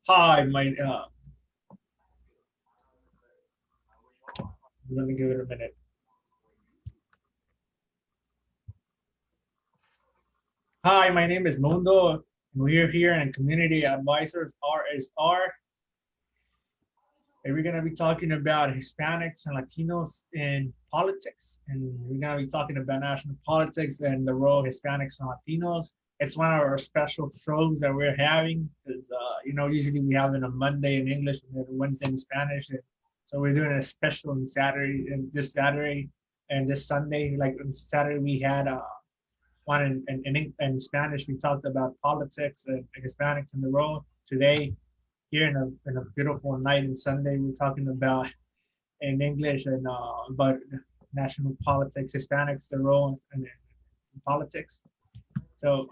Hi, let me give it a minute. Hi, my name is Mundo, and we're here in Community Advisors RSR, and we're gonna be talking about Hispanics and Latinos in politics, and we're gonna be talking about national politics and the role of Hispanics and Latinos. It's one of our special shows that we're having because usually we have it on Monday in English and then Wednesday in Spanish, and so we're doing a special on Saturday and this Saturday and this Sunday. Like on Saturday we had one in Spanish. We talked about politics and Hispanics in the role. Today, here in a beautiful night in Sunday, we're talking about in English and about national politics, Hispanics, the role in politics. So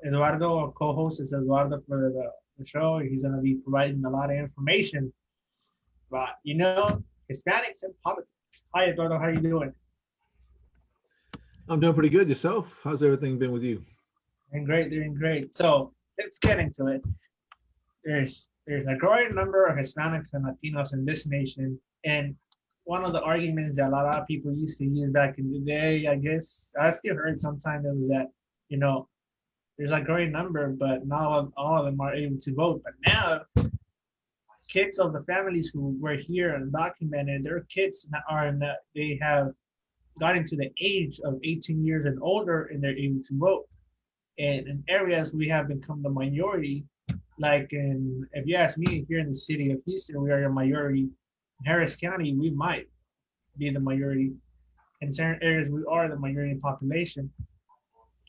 Eduardo, our co-host, is Eduardo for the show. He's going to be providing a lot of information about, Hispanics and politics. Hi, Eduardo. How are you doing? I'm doing pretty good. Yourself? How's everything been with you? Doing great, doing great. So let's get into it. There's a growing number of Hispanics and Latinos in this nation, and one of the arguments that a lot of people used to use back in the day, I guess I still heard sometimes, it was that you know there's a growing number, but not all of them are able to vote. But now, kids of the families who were here and documented, their kids they have gotten to the age of 18 years and older, and they're able to vote. And in areas we have become the minority, like if you ask me, here in the city of Houston, we are a majority. In Harris County, we might be the majority. In certain areas, we are the majority population.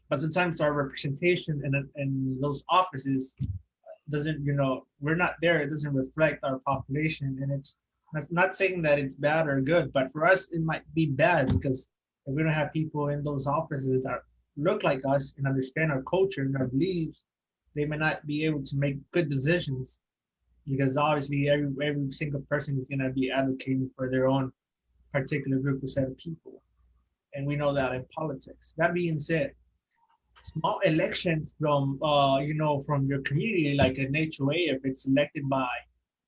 But sometimes our representation in those offices doesn't, we're not there. It doesn't reflect our population. And that's not saying that it's bad or good, but for us, it might be bad because if we don't have people in those offices that look like us and understand our culture and our beliefs, they may not be able to make good decisions because obviously every single person is going to be advocating for their own particular group of set of people. And we know that in politics. That being said, small elections from your community, like an HOA, if it's elected by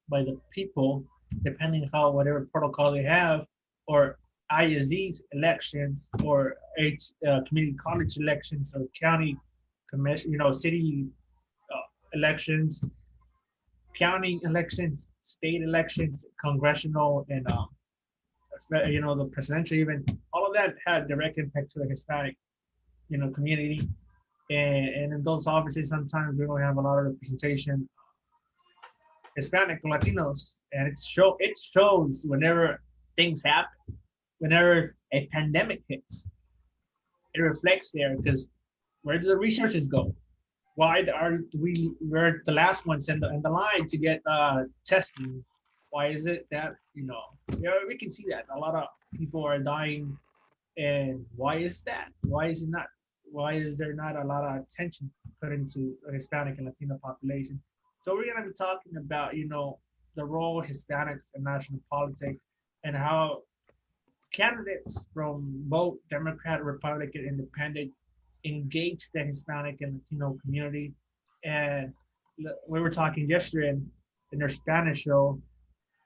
the people, depending how whatever protocol they have, or ISDs elections, or community college elections, or county commission, city elections, county elections, state elections, congressional, and the presidential, even all of that had direct impact to the Hispanic, community. And in those offices, sometimes we don't have a lot of representation Hispanic Latinos, and it shows whenever things happen, whenever a pandemic hits, it reflects there because where do the resources go? Why are we're the last ones in the line to get testing? Why is it that we can see that a lot of people are dying, and why is that? Why is it not? Why is there not a lot of attention put into the Hispanic and Latino population? So we're gonna be talking about the role of Hispanics in national politics and how candidates from both Democrat, Republican, Independent engage the Hispanic and Latino community. And we were talking yesterday in our Spanish show.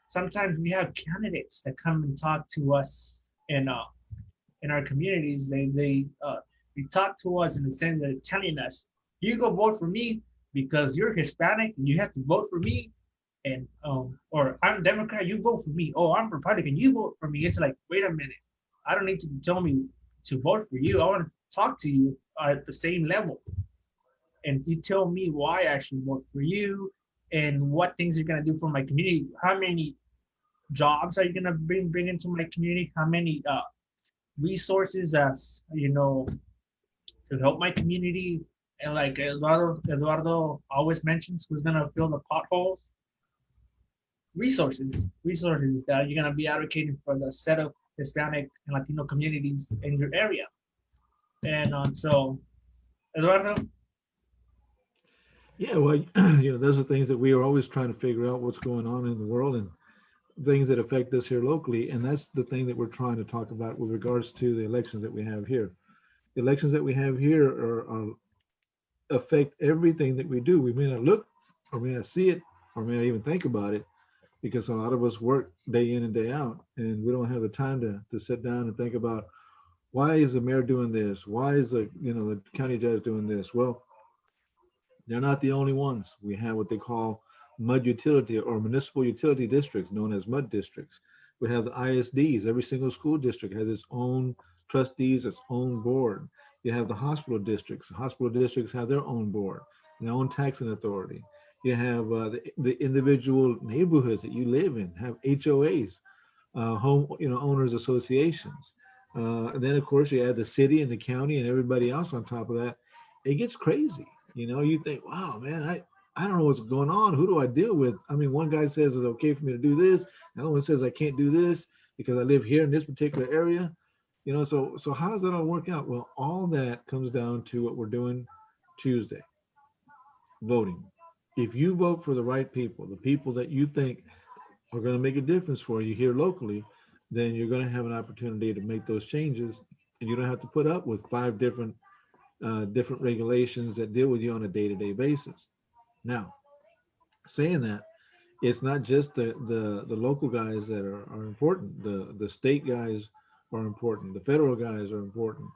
Sometimes we have candidates that come and talk to us in our communities. They talk to us in the sense that they're telling us, "You go vote for me because you're Hispanic and you have to vote for me." And or I'm Democrat, you vote for me. Oh, I'm Republican, you vote for me. It's like, wait a minute, I don't need to tell me to vote for you. I want to talk to you at the same level, and you tell me why I should vote for you, and what things you're gonna do for my community. How many jobs are you gonna bring into my community? How many resources as to help my community? And like Eduardo always mentions, who's gonna fill the potholes? Resources that you're going to be advocating for the set of Hispanic and Latino communities in your area. And so, Eduardo. Yeah, well, those are things that we are always trying to figure out what's going on in the world and things that affect us here locally. And that's the thing that we're trying to talk about with regards to the elections that we have here. The elections that we have here affect everything that we do. We may not look or may not see it, or may not even think about it, because a lot of us work day in and day out, and we don't have the time to sit down and think about why is the mayor doing this? Why is the county judge doing this? Well, they're not the only ones. We have what they call mud utility or municipal utility districts, known as mud districts. We have the ISDs. Every single school district has its own trustees, its own board. You have the hospital districts. The hospital districts have their own board, their own taxing authority. You have the individual neighborhoods that you live in have HOAs, home owners associations. And then of course you add the city and the county and everybody else on top of that. It gets crazy. You think, wow, man, I don't know what's going on. Who do I deal with? I mean, one guy says it's okay for me to do this. Another one says I can't do this because I live here in this particular area. So how does that all work out? Well, all that comes down to what we're doing Tuesday, voting. If you vote for the right people, the people that you think are going to make a difference for you here locally, then you're going to have an opportunity to make those changes, and you don't have to put up with five different regulations that deal with you on a day-to-day basis. Now, saying that, it's not just the local guys that are important. The state guys are important. The federal guys are important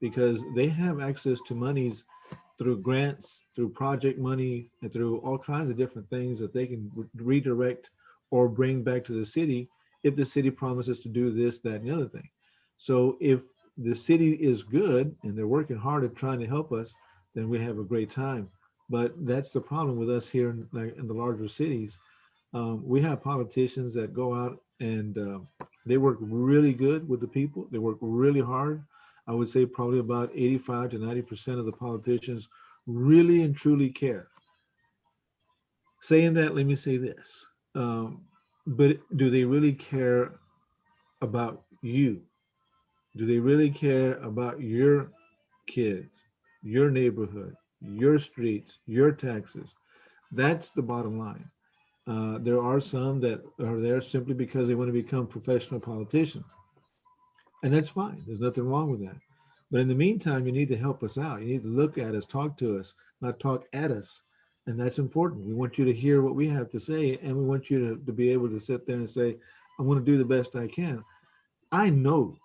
because they have access to monies through grants, through project money, and through all kinds of different things that they can redirect or bring back to the city if the city promises to do this, that, and the other thing. So if the city is good and they're working hard at trying to help us, then we have a great time. But that's the problem with us here in the larger cities. We have politicians that go out and they work really good with the people. They work really hard. I would say probably about 85 to 90% of the politicians really and truly care. Saying that, let me say this. But do they really care about you? Do they really care about your kids, your neighborhood, your streets, your taxes? That's the bottom line. There are some that are there simply because they want to become professional politicians. And that's fine. There's nothing wrong with that. But in the meantime, you need to help us out. You need to look at us, talk to us, not talk at us. And that's important. We want you to hear what we have to say, and we want you to be able to sit there and say, I'm going to do the best I can. I know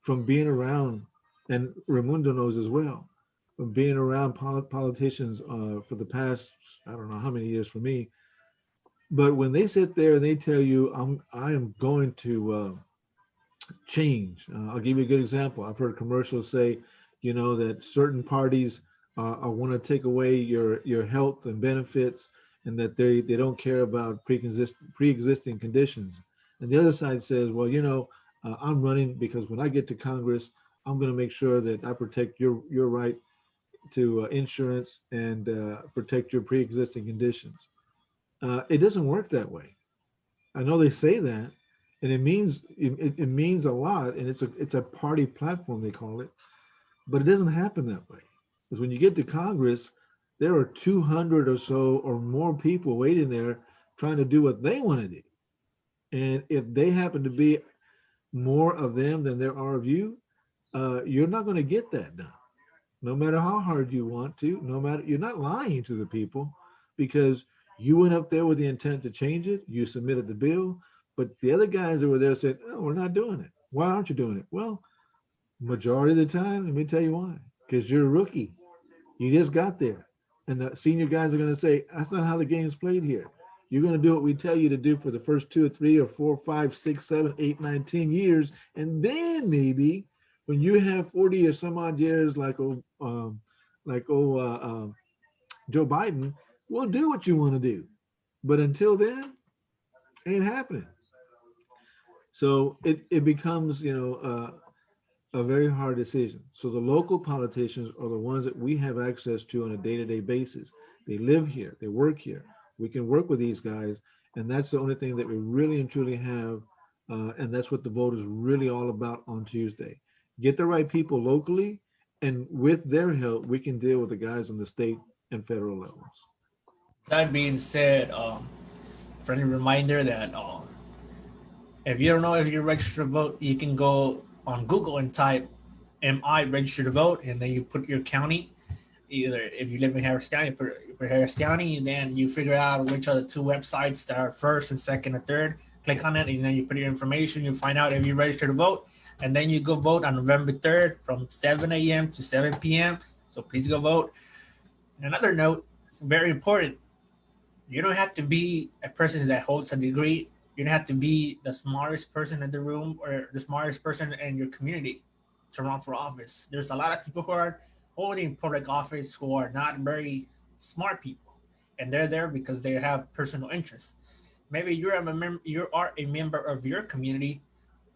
from being around, and Raimundo knows as well, from being around politicians for the past, I don't know how many years for me, but when they sit there and they tell you, I am going to change. I'll give you a good example. I've heard commercials say, that certain parties want to take away your health and benefits, and that they don't care about pre-existing conditions. And the other side says, well, I'm running because when I get to Congress, I'm going to make sure that I protect your right to insurance and protect your pre-existing conditions. It doesn't work that way. I know they say that, and it means a lot, and it's a party platform they call it, but it doesn't happen that way. Because when you get to Congress, there are 200 or so or more people waiting there trying to do what they want to do, and if they happen to be more of them than there are of you, you're not going to get that done. No matter how hard you want to, no matter you're not lying to the people because you went up there with the intent to change it. You submitted the bill, but the other guys that were there said, "No, we're not doing it. Why aren't you doing it?" Well, majority of the time, let me tell you why. Because you're a rookie. You just got there, and the senior guys are going to say, "That's not how the game's played here. You're going to do what we tell you to do for the first 2 or 3 or 4, 5, 6, 7, 8, 9, 10 years, and then maybe when you have 40 or some odd years, Joe Biden, we'll do what you want to do. But until then, it ain't happening." So it becomes, a very hard decision. So the local politicians are the ones that we have access to on a day-to-day basis. They live here, they work here. We can work with these guys, and that's the only thing that we really and truly have. And that's what the vote is really all about on Tuesday. Get the right people locally, and with their help, we can deal with the guys on the state and federal levels. That being said, friendly reminder that if you don't know if you're registered to vote, you can go on Google and type "Am I registered to vote?" and then you put your county. either if you live in Harris County, put Harris County, and then you figure out which are the two websites that are first and second and third. Click on it, and then you put your information. You find out if you register to vote, and then you go vote on November 3rd from 7 a.m. to 7 p.m. So please go vote. And another note, very important, you don't have to be a person that holds a degree. You don't have to be the smartest person in the room or the smartest person in your community to run for office. There's a lot of people who are holding public office who are not very smart people, and they're there because they have personal interests. Maybe you are a member of your community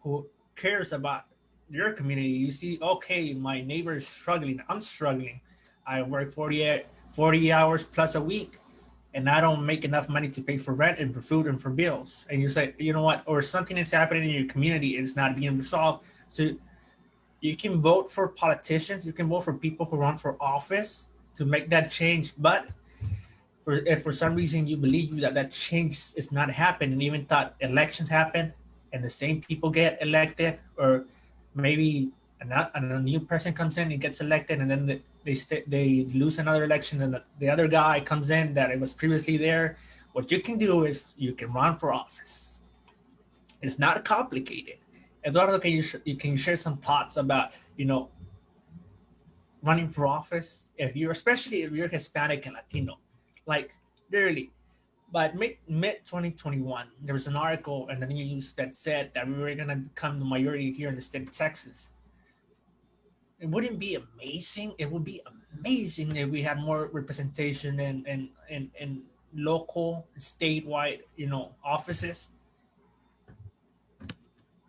who cares about your community. You see, okay, my neighbor is struggling. I'm struggling. I work 40 hours plus a week, and I don't make enough money to pay for rent and for food and for bills. And you say, you know what, or something is happening in your community and it's not being resolved. So you can vote for politicians, you can vote for people who run for office to make that change. But if for some reason you believe that that change is not happening, even thought elections happen and the same people get elected, or maybe a new person comes in and gets elected, and then they lose another election, and the other guy comes in that it was previously there. What you can do is you can run for office. It's not complicated. Eduardo, you can share some thoughts about running for office if you're, especially if you're Hispanic and Latino, like literally. But mid 2021, there was an article in the news that said that we were going to become the majority here in the state of Texas. It wouldn't be amazing. It would be amazing if we had more representation in local, statewide, offices.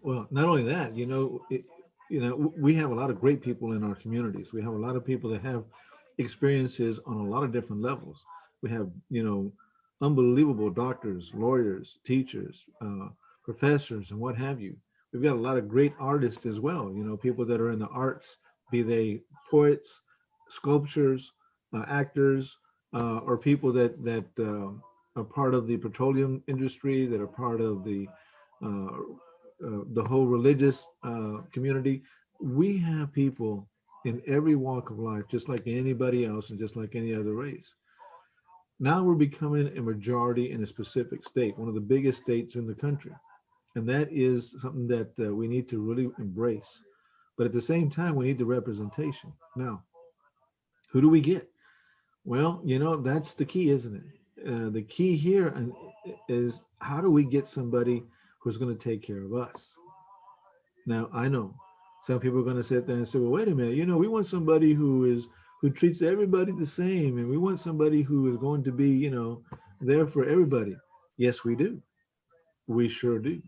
Well, not only that, we have a lot of great people in our communities. We have a lot of people that have experiences on a lot of different levels. We have, unbelievable doctors, lawyers, teachers, professors, and what have you. We've got a lot of great artists as well. People that are in the arts, be they poets, sculptors, actors, or people that are part of the petroleum industry, that are part of uh, the whole religious community. We have people in every walk of life, just like anybody else and just like any other race. Now we're becoming a majority in a specific state, one of the biggest states in the country. And that is something that we need to really embrace. But at the same time, we need the representation. Now, who do we get? Well, that's the key, isn't it? The key here is how do we get somebody who's going to take care of us? Now, I know some people are going to sit there and say, well, wait a minute, we want somebody who treats everybody the same, and we want somebody who is going to be, there for everybody. Yes, we do. We sure do.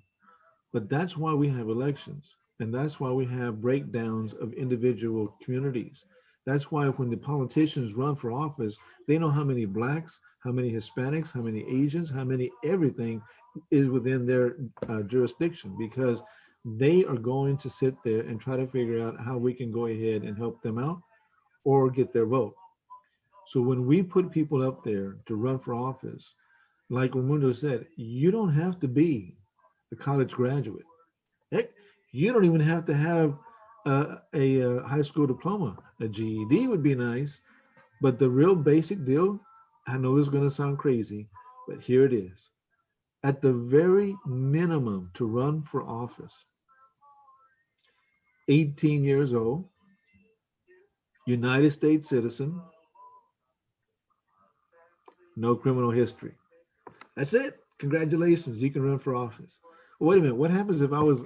But that's why we have elections, and that's why we have breakdowns of individual communities. That's why when the politicians run for office, they know how many blacks, how many Hispanics, how many Asians, how many everything is within their jurisdiction, because they are going to sit there and try to figure out how we can go ahead and help them out or get their vote. So when we put people up there to run for office, like Raimundo said, you don't have to be a college graduate. Heck, you don't even have to have a high school diploma. A GED would be nice, but the real basic deal, I know this is going to sound crazy, but here it is. At the very minimum to run for office, 18 years old, United States citizen, no criminal history. That's it. Congratulations, you can run for office. Well, wait a minute. What happens if I was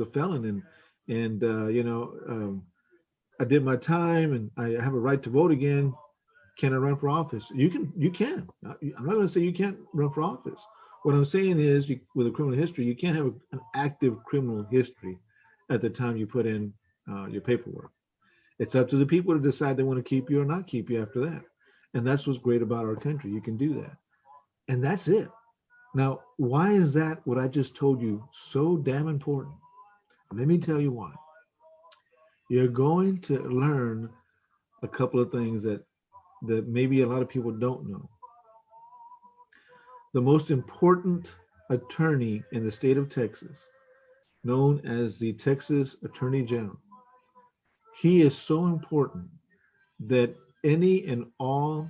a felon and I did my time and I have a right to vote again? Can I run for office? You can. You can. I'm not going to say you can't run for office. What I'm saying is, with a criminal history, you can't have an active criminal history at the time you put in your paperwork. It's up to the people to decide they want to keep you or not keep you after that. And that's what's great about our country. You can do that. And that's it. Now, why is that what I just told you so damn important? Let me tell you why. You're going to learn a couple of things that maybe a lot of people don't know. The most important attorney in the state of Texas, known as the Texas Attorney General, he is so important that any and all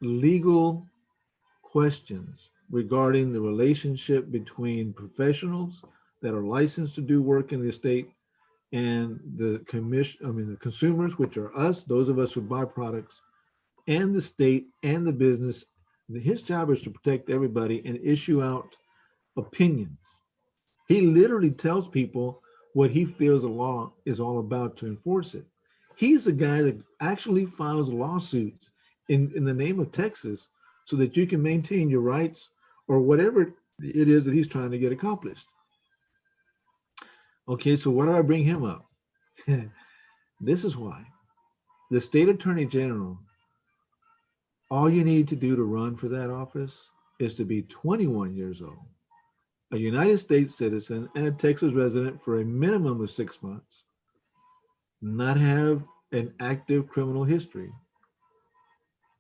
legal questions regarding the relationship between professionals that are licensed to do work in the state and the commission, I mean, the consumers, which are us, those of us who buy products, and the state and the business. His job is to protect everybody and issue out opinions. He literally tells people what he feels the law is all about to enforce it. He's the guy that actually files lawsuits in the name of Texas so that you can maintain your rights or whatever it is that he's trying to get accomplished. Okay, so why do I bring him up? This is why. The state attorney general, all you need to do to run for that office is to be 21 years old, a United States citizen, and a Texas resident for a minimum of 6 months, not have an active criminal history,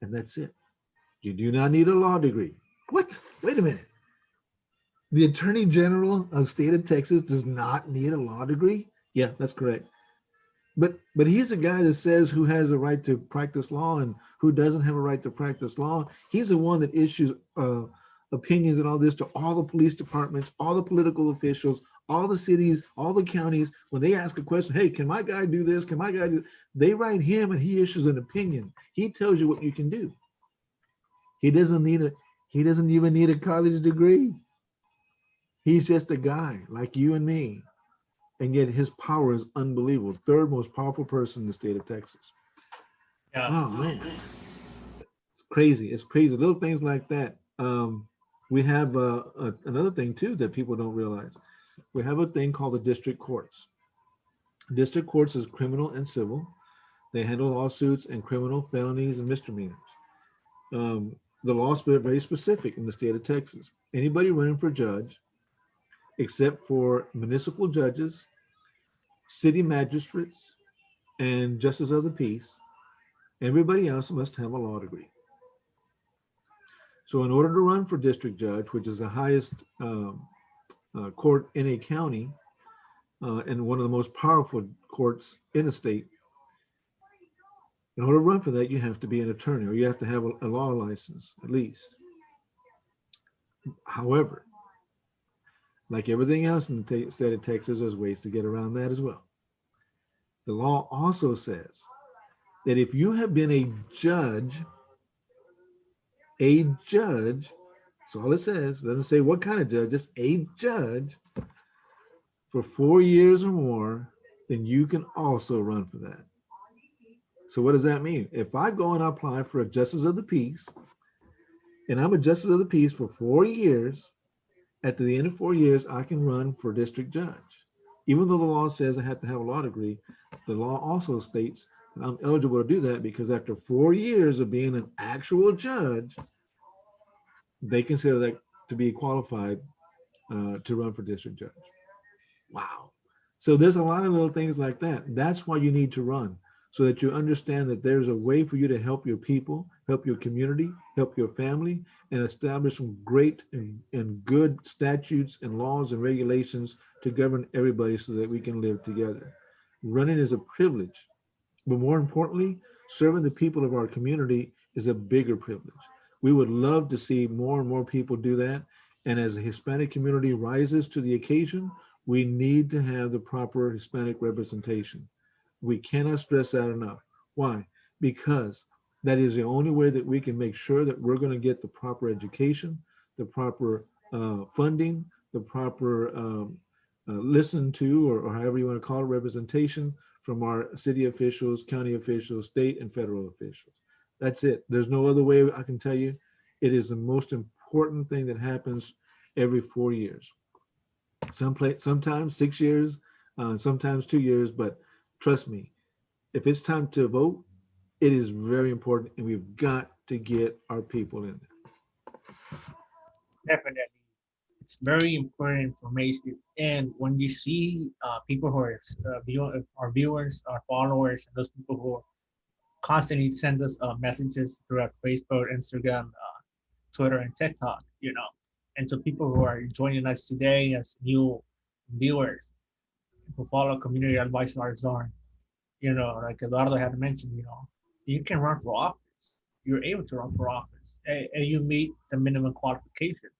and that's it. You do not need a law degree. What? Wait a minute. The Attorney General of the state of Texas does not need a law degree? Yeah, that's correct. But he's a guy that says who has a right to practice law and who doesn't have a right to practice law. He's the one that issues opinions and all this to all the police departments, all the political officials, all the cities, all the counties. When they ask a question, hey, can my guy do this? Can my guy do? They write him and he issues an opinion. He tells you what you can do. He doesn't even need a college degree. He's just a guy like you and me. And yet his power is unbelievable. Third most powerful person in the state of Texas. Yeah. Oh man, it's crazy. It's crazy. Little things like that. We have another thing too that people don't realize. We have a thing called the district courts. District courts is criminal and civil. They handle lawsuits and criminal, felonies, and misdemeanors. The law is very specific in the state of Texas. Anybody running for judge, except for municipal judges, city magistrates, and justice of the peace, everybody else must have a law degree. So in order to run for district judge, which is the highest court in a county and one of the most powerful courts in a state, in order to run for that, you have to be an attorney or you have to have a law license at least. However, like everything else in the state of Texas, there's ways to get around that as well. The law also says that if you have been a judge, that's all it says. It doesn't say what kind of judge, just a judge for 4 years or more, then you can also run for that. So what does that mean? If I go and apply for a justice of the peace, and I'm a justice of the peace for 4 years, at the end of 4 years, I can run for district judge. Even though the law says I have to have a law degree, the law also states that I'm eligible to do that because after 4 years of being an actual judge, they consider that to be qualified to run for district judge. Wow. So there's a lot of little things like that. That's why you need to run, so that you understand that there's a way for you to help your people, help your community, help your family, and establish some great and good statutes and laws and regulations to govern everybody so that we can live together. Running is a privilege, but more importantly, serving the people of our community is a bigger privilege. We would love to see more and more people do that. And as the Hispanic community rises to the occasion, we need to have the proper Hispanic representation. We cannot stress that enough. Why? Because that is the only way that we can make sure that we're going to get the proper education, the proper funding, the proper listen to, or however you want to call it, representation from our city officials, county officials, state and federal officials. That's it. There's no other way I can tell you. It is the most important thing that happens every 4 years. Sometimes 6 years, sometimes 2 years, but trust me, if it's time to vote, it is very important, and we've got to get our people in there. Definitely. It's very important information. And when you see people who are our viewers, our followers, and those people who constantly send us messages throughout Facebook, Instagram, Twitter, and TikTok, and so people who are joining us today as new viewers who follow community advice RSR, like Eduardo had mentioned, you can run for office. You're able to run for office, and you meet the minimum qualifications.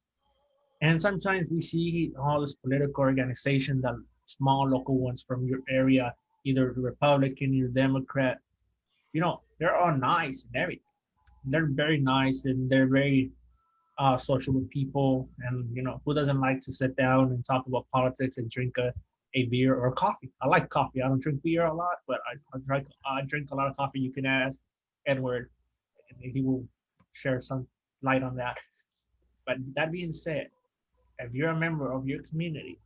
And sometimes we see all these political organizations, the small local ones from your area, either Republican or Democrat. They're all nice and everything. They're very nice and they're very social with people. And who doesn't like to sit down and talk about politics and drink a beer or coffee? I like coffee. I don't drink beer a lot, but I drink a lot of coffee. You can ask Edward, and he will share some light on that. But that being said, if you're a member of your community,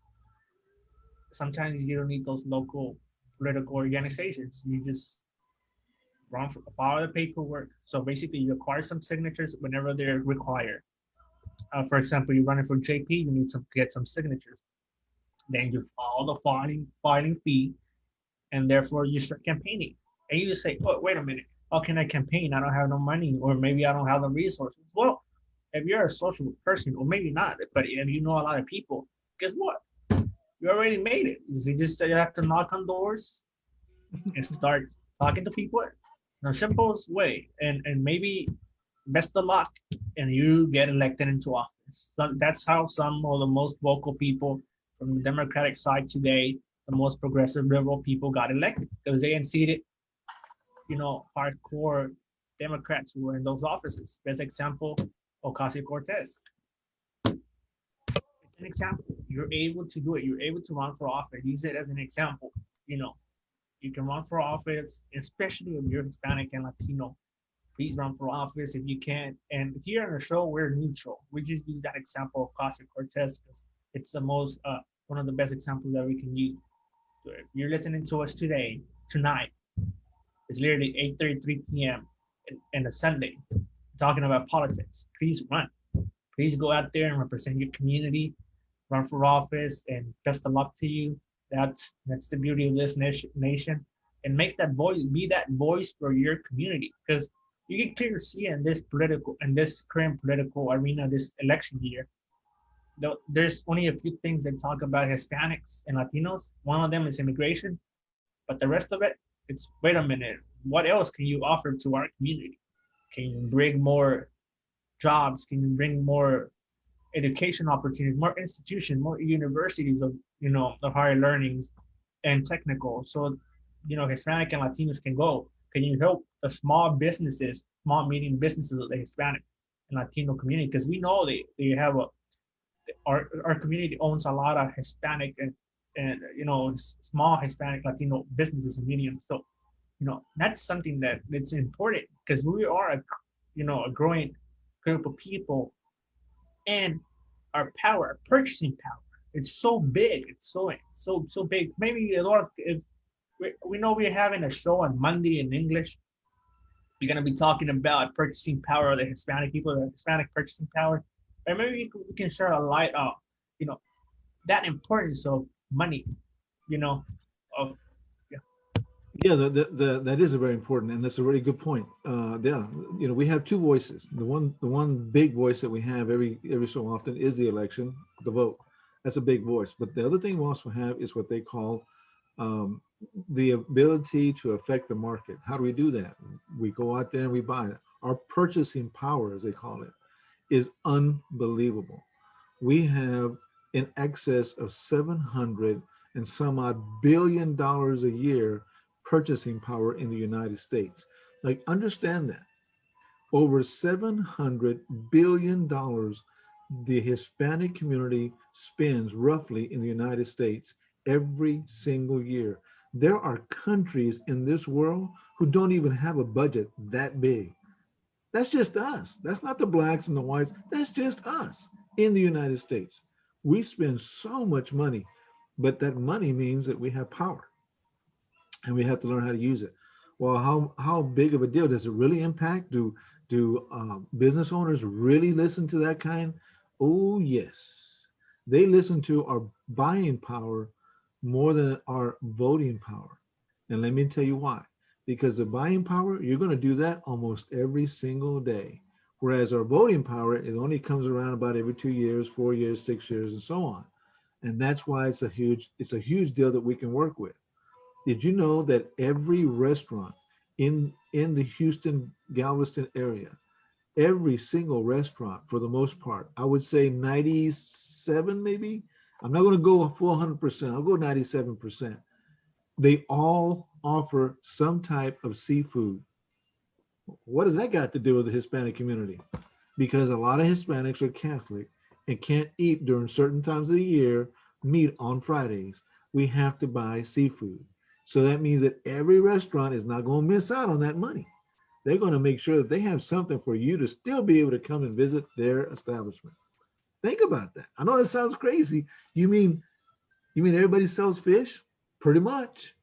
sometimes you don't need those local political organizations. You just follow the paperwork. So basically, you acquire some signatures whenever they're required. For example, you're running for JP, you need to get some signatures. Then you follow the filing fee, and therefore you start campaigning. And you just say, "Oh, wait a minute, how can I campaign? I don't have no money, or maybe I don't have the resources." Well, if you're a social person, or maybe not, but if you know a lot of people, guess what? You already made it. You have to knock on doors and start talking to people in the simplest way. And maybe best of luck, and you get elected into office. So that's how some of the most vocal people from the Democratic side today, the most progressive liberal people, got elected because they unseated, hardcore Democrats who were in those offices. Best example, Ocasio-Cortez. It's an example. You're able to do it. You're able to run for office. Use it as an example. You know, you can run for office, especially if you're Hispanic and Latino. Please run for office if you can. And here on the show, we're neutral. We just use that example of Ocasio-Cortez because it's the most, one of the best examples that we can use. So if you're listening to us tonight, it's literally 8:33 p.m. in a Sunday, talking about politics. Please run. Please go out there and represent your community, run for office, and best of luck to you. That's the beauty of this nation, and make that voice, be that voice for your community, because you can clearly see in this current political arena, this election year, there's only a few things that talk about Hispanics and Latinos. One of them is immigration, but the rest of it, it's wait a minute, what else can you offer to our community? Can you bring more jobs? Can you bring more education opportunities, more institutions, more universities of higher learnings and technical? So, Hispanic and Latinos can go. Can you help the small businesses, small medium businesses of the Hispanic and Latino community? Because we know they have our community owns a lot of Hispanic and small Hispanic Latino businesses and mediums. So that's something that's important because we are a growing group of people, and our power, our purchasing power, it's so big. It's so big. Maybe a lot of, if we know we're having a show on Monday in English, we're gonna be talking about purchasing power of the Hispanic people, the Hispanic purchasing power, and maybe we can share a light of that importance of money, of Yeah, that is a very important, and that's a really good point. Yeah, we have two voices. The one big voice that we have every so often is the election, the vote. That's a big voice. But the other thing we also have is what they call um, the ability to affect the market. How do we do that? We go out there and we buy it. Our purchasing power, as they call it, is unbelievable. We have in excess of 700 and some odd $billion a year purchasing power in the United States. Like, understand that. Over $700 billion the Hispanic community spends roughly in the United States every single year. There are countries in this world who don't even have a budget that big. That's just us. That's not the blacks and the whites. That's just us in the United States. We spend so much money, but that money means that we have power and we have to learn how to use it. Well, how big of a deal does it really impact? Do business owners really listen to that kind? Oh yes, they listen to our buying power more than our voting power. And let me tell you why. Because the buying power, you're going to do that almost every single day. Whereas our voting power, it only comes around about every 2 years, 4 years, 6 years, and so on. And that's why it's a huge deal that we can work with. Did you know that every restaurant in the Houston Galveston area, every single restaurant for the most part, I would say 97 maybe. I'm not going to go a full 100%. I'll go 97%. They all offer some type of seafood. What does that got to do with the Hispanic community? Because a lot of Hispanics are Catholic and can't eat during certain times of the year meat on Fridays. We have to buy seafood. So that means that every restaurant is not going to miss out on that money. They're going to make sure that they have something for you to still be able to come and visit their establishment. Think about that. I know it sounds crazy. You mean everybody sells fish? Pretty much.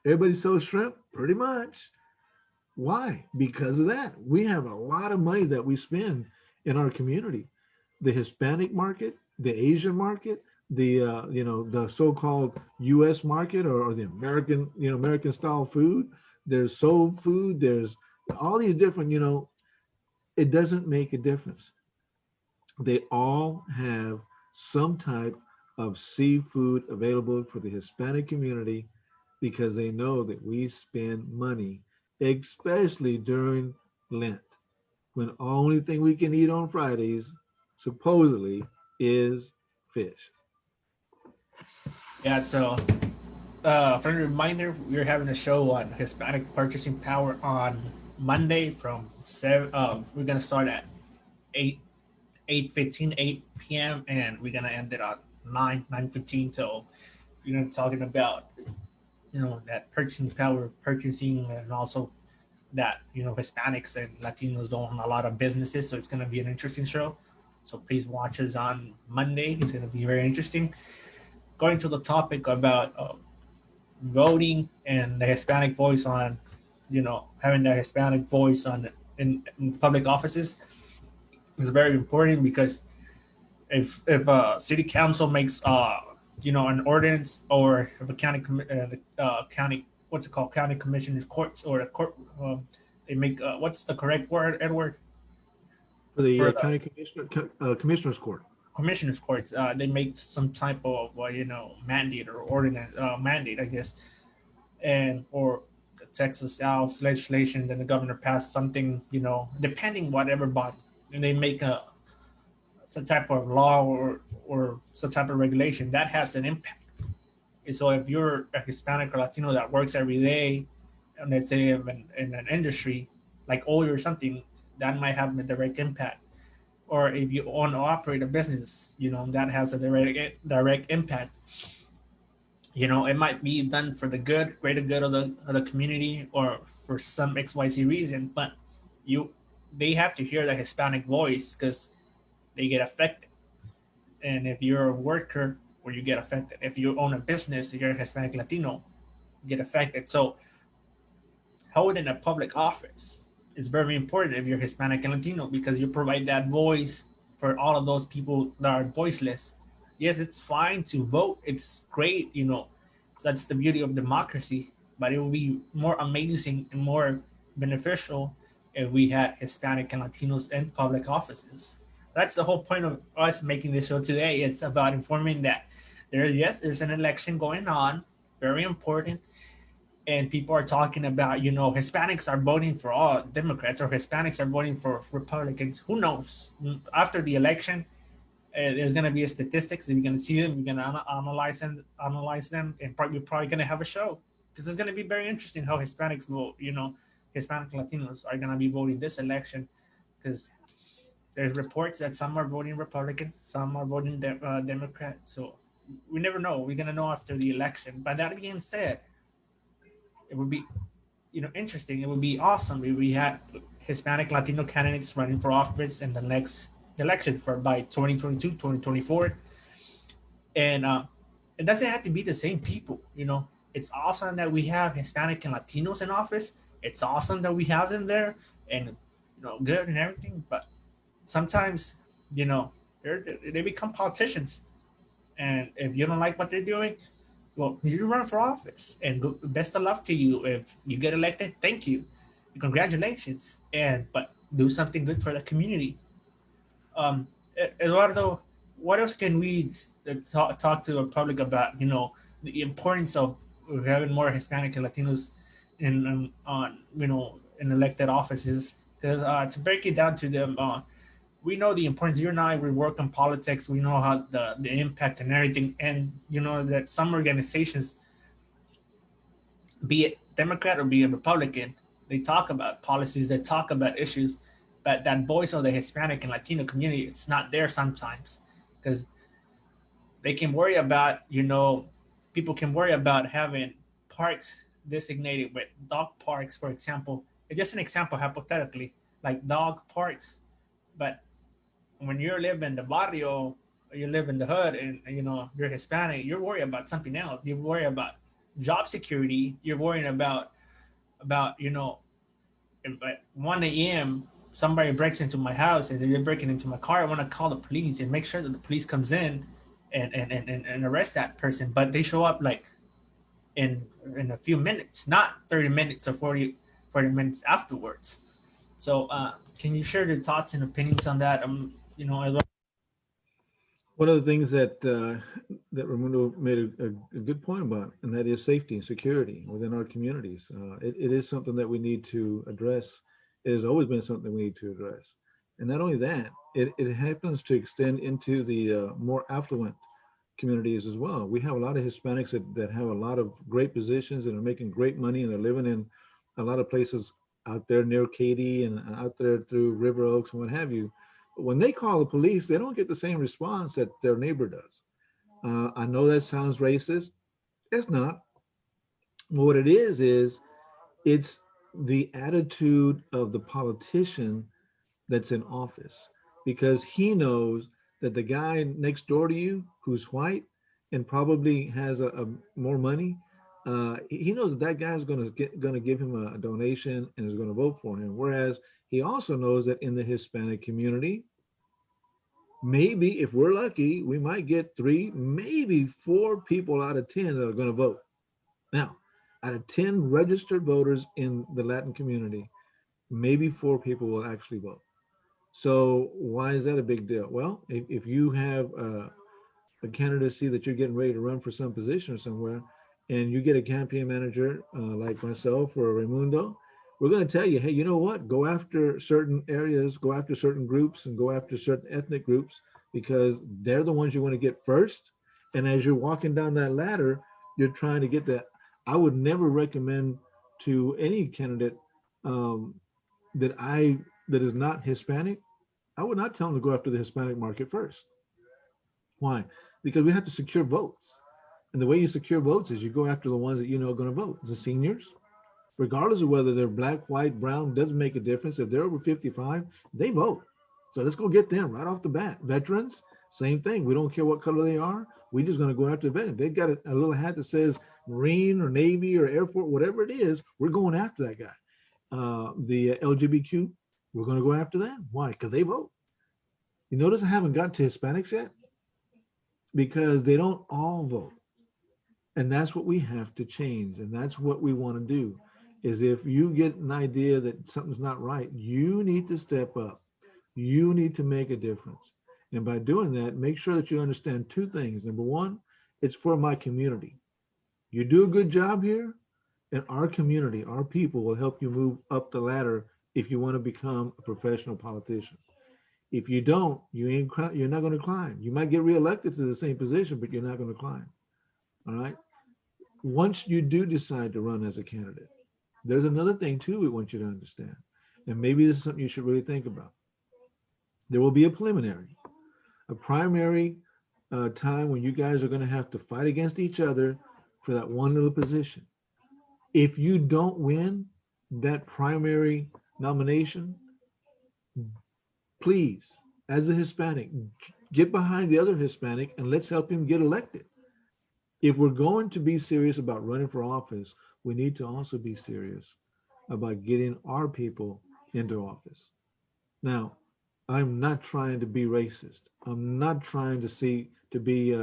Everybody sells shrimp? Pretty much. Why? Because of that. We have a lot of money that we spend in our community. The Hispanic market, the Asian market, the so-called U.S. market, or the American American style food. There's soul food. There's all these different. It doesn't make a difference. They all have some type of seafood available for the Hispanic community because they know that we spend money, especially during Lent, when the only thing we can eat on Fridays, supposedly, is fish. Yeah, so friendly reminder, we're having a show on Hispanic purchasing power on Monday from 7. We're gonna start at 8 8:15 8 p.m. and we're gonna end it at 9 9:15. So we're gonna be talking about that purchasing power, purchasing, and also that Hispanics and Latinos don't own a lot of businesses. So it's gonna be an interesting show. So please watch us on Monday. It's gonna be very interesting. Going to the topic about voting and the Hispanic voice on, having the Hispanic voice on in public offices is very important because if a city council makes an ordinance, or if a county, what's it called, county commissioners courts, or a court, they make what's the correct word, Edward, For the for the county commissioners court. commissioners courts, they make some type of mandate or ordinance, mandate, I guess, and or the Texas House legislation, then the governor passed something, depending whatever body, and they make some type of law, or some type of regulation that has an impact. And so if you're a Hispanic or Latino that works every day, and let's say in an industry like oil or something, that might have a direct impact. Or if you own or operate a business, that has a direct impact. It might be done for the good, greater good of the community, or for some XYZ reason, but you they have to hear the Hispanic voice because they get affected. And if you're a worker, or you get affected. If you own a business, you're a Hispanic Latino, you get affected. So holding a public office is very important if you're Hispanic and Latino, because you provide that voice for all of those people that are voiceless. Yes, it's fine to vote. It's great, So that's the beauty of democracy. But it would be more amazing and more beneficial if we had Hispanic and Latinos in public offices. That's the whole point of us making this show today. It's about informing that there's an election going on, very important, and people are talking about, Hispanics are voting for all Democrats, or Hispanics are voting for Republicans. Who knows? After the election, there's going to be a statistics, and you're going to see them, you're going to analyze them, and we're probably going to have a show, because it's going to be very interesting how Hispanics vote. Hispanic Latinos are going to be voting this election, because there's reports that some are voting Republican, some are voting Democrat. So we never know. We're going to know after the election. But that being said, it would be interesting. It would be awesome if we had Hispanic Latino candidates running for office in the next election for by 2022, 2024. And it doesn't have to be the same people. It's awesome that we have Hispanic and Latinos in office. It's awesome that we have them there, and good and everything. But sometimes, they become politicians, and if you don't like what they're doing, well, you run for office, and best of luck to you. If you get elected, thank you, congratulations, and but do something good for the community. Eduardo, what else can we talk to the public about? The importance of having more Hispanic and Latinos in on in elected offices. Because to break it down to them, we know the importance. You and I, we work in politics. We know how the impact and everything, and you know that some organizations, be it Democrat or be it Republican, they talk about policies, they talk about issues, but that voice of the Hispanic and Latino community, it's not there sometimes, because they can worry about, people can worry about having parks designated with dog parks, for example. It's just an example, hypothetically, like dog parks. But when you live in the barrio, or you live in the hood, and you're Hispanic, you're worried about something else. You're worried about job security. You're worrying about if at 1 a.m. somebody breaks into my house and they're breaking into my car, I want to call the police and make sure that the police comes in and arrest that person. But they show up like in in a few minutes, not 30 minutes or 40 minutes afterwards. So can you share your thoughts and opinions on that? One of the things that Raimundo made a good point about, and that is safety and security within our communities. It is something that we need to address. It has always been something we need to address. And not only that, it happens to extend into the more affluent communities as well. We have a lot of Hispanics that have a lot of great positions and are making great money, and they're living in a lot of places out there near Katy and out there through River Oaks and what have you. But when they call the police, they don't get the same response that their neighbor does. I know that sounds racist. It's not. What it is it's the attitude of the politician that's in office, because he knows that the guy next door to you who's white and probably has a more money, he knows that that guy's going to give him a donation and is going to vote for him. Whereas he also knows that in the Hispanic community, maybe if we're lucky, we might get three, maybe four people out of 10 that are going to vote. Now, out of 10 registered voters in the Latin community, maybe four people will actually vote. So why is that a big deal? Well, if you have a candidacy that you're getting ready to run for some position or somewhere, and you get a campaign manager like myself or Raimundo, we're going to tell you, hey, you know what? Go after certain areas, go after certain groups, and go after certain ethnic groups, because they're the ones you want to get first. And as you're walking down that ladder, you're trying to get that. I would never recommend to any candidate um, that I that is not Hispanic. I would not tell them to go after the Hispanic market first. Why? Because we have to secure votes. And the way you secure votes is you go after the ones that you know are going to vote. The seniors, regardless of whether they're black, white, brown, doesn't make a difference. If they're over 55, they vote. So let's go get them right off the bat. Veterans, same thing. We don't care what color they are. We're just going to go after the veteran. They've got a little hat that says Marine or Navy or Air Force, whatever it is, we're going after that guy. The LGBTQ, we're going to go after them. Why? Because they vote. You notice I haven't got to Hispanics yet, because they don't all vote. And that's what we have to change. And that's what we want to do is, if you get an idea that something's not right, you need to step up. You need to make a difference. And by doing that, make sure that you understand two things. Number one, it's for my community. You do a good job here, and our community, our people will help you move up the ladder if you want to become a professional politician. If you don't, you're not going to climb. You might get reelected to the same position, but you're not going to climb. All right. Once you do decide to run as a candidate, there's another thing too we want you to understand. And maybe this is something you should really think about. There will be a preliminary, a primary time when you guys are going to have to fight against each other for that one little position. If you don't win that primary nomination, please, as a Hispanic, get behind the other Hispanic and let's help him get elected. If we're going to be serious about running for office, we need to also be serious about getting our people into office. Now, I'm not trying to be racist. I'm not trying to be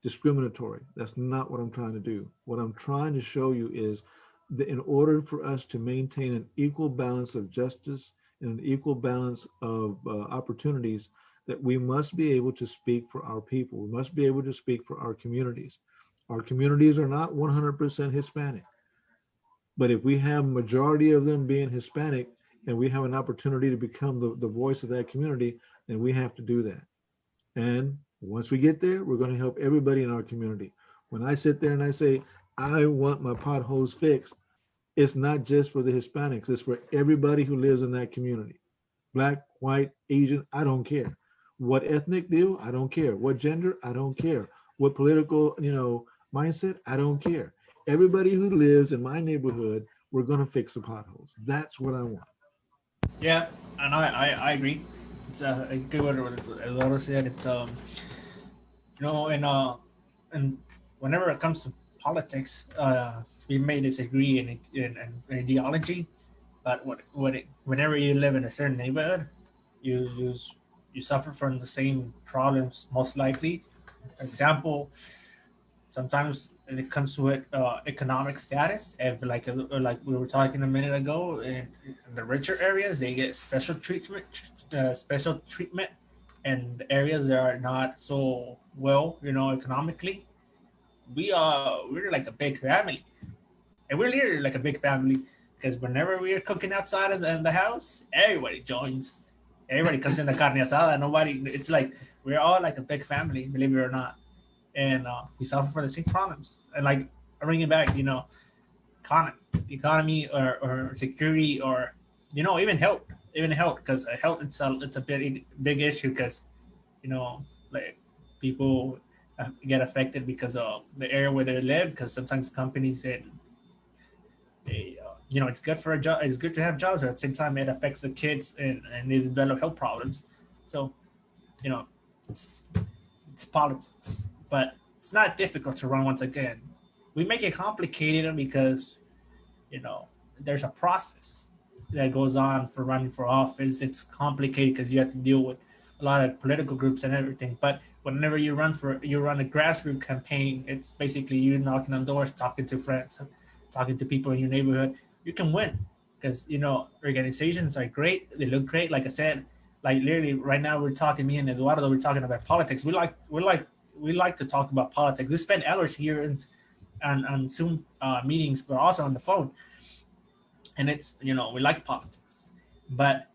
discriminatory. That's not what I'm trying to do. What I'm trying to show you is that in order for us to maintain an equal balance of justice and an equal balance of opportunities, that we must be able to speak for our people. We must be able to speak for our communities. Our communities are not 100% Hispanic. But if we have majority of them being Hispanic and we have an opportunity to become the voice of that community, then we have to do that. And once we get there, we're going to help everybody in our community. When I sit there and I say, I want my potholes fixed, it's not just for the Hispanics, it's for everybody who lives in that community. Black, white, Asian, I don't care. What ethnic deal, I don't care. What gender, I don't care. What political, mindset, I don't care. Everybody who lives in my neighborhood, we're gonna fix the potholes. That's what I want. Yeah, and I agree. It's a good word. What Eduardo said. It's you know, and whenever it comes to politics, we may disagree in ideology, but whenever you live in a certain neighborhood, you you suffer from the same problems most likely. For example, sometimes when it comes to it, economic status, if like we were talking a minute ago, in the richer areas, they get special treatment, and the areas that are not so well, economically, we're like a big family, and we're literally like a big family because whenever we are cooking outside in the house, everybody joins. Everybody comes in the carne asada. Nobody. It's like we're all like a big family, believe it or not, and we suffer from the same problems. And like bringing back, economy, economy or security or even health, because health it's a big issue because you know like people get affected because of the area where they live, because sometimes companies it's good for a job, it's good to have jobs, but at the same time it affects the kids and they develop health problems. So you know it's it's politics, but it's not difficult to run. Once again, we make it complicated because you know there's a process that goes on for running for office. It's complicated because you have to deal with a lot of political groups and everything. But whenever you run a grassroots campaign, it's basically you knocking on doors, talking to friends, talking to people in your neighborhood. You can win because organizations are great. They look great. Like I said, like literally right now we're talking. Me and Eduardo, we're talking about politics. We like to talk about politics. We spend hours here and Zoom meetings, but also on the phone. And it's we like politics, but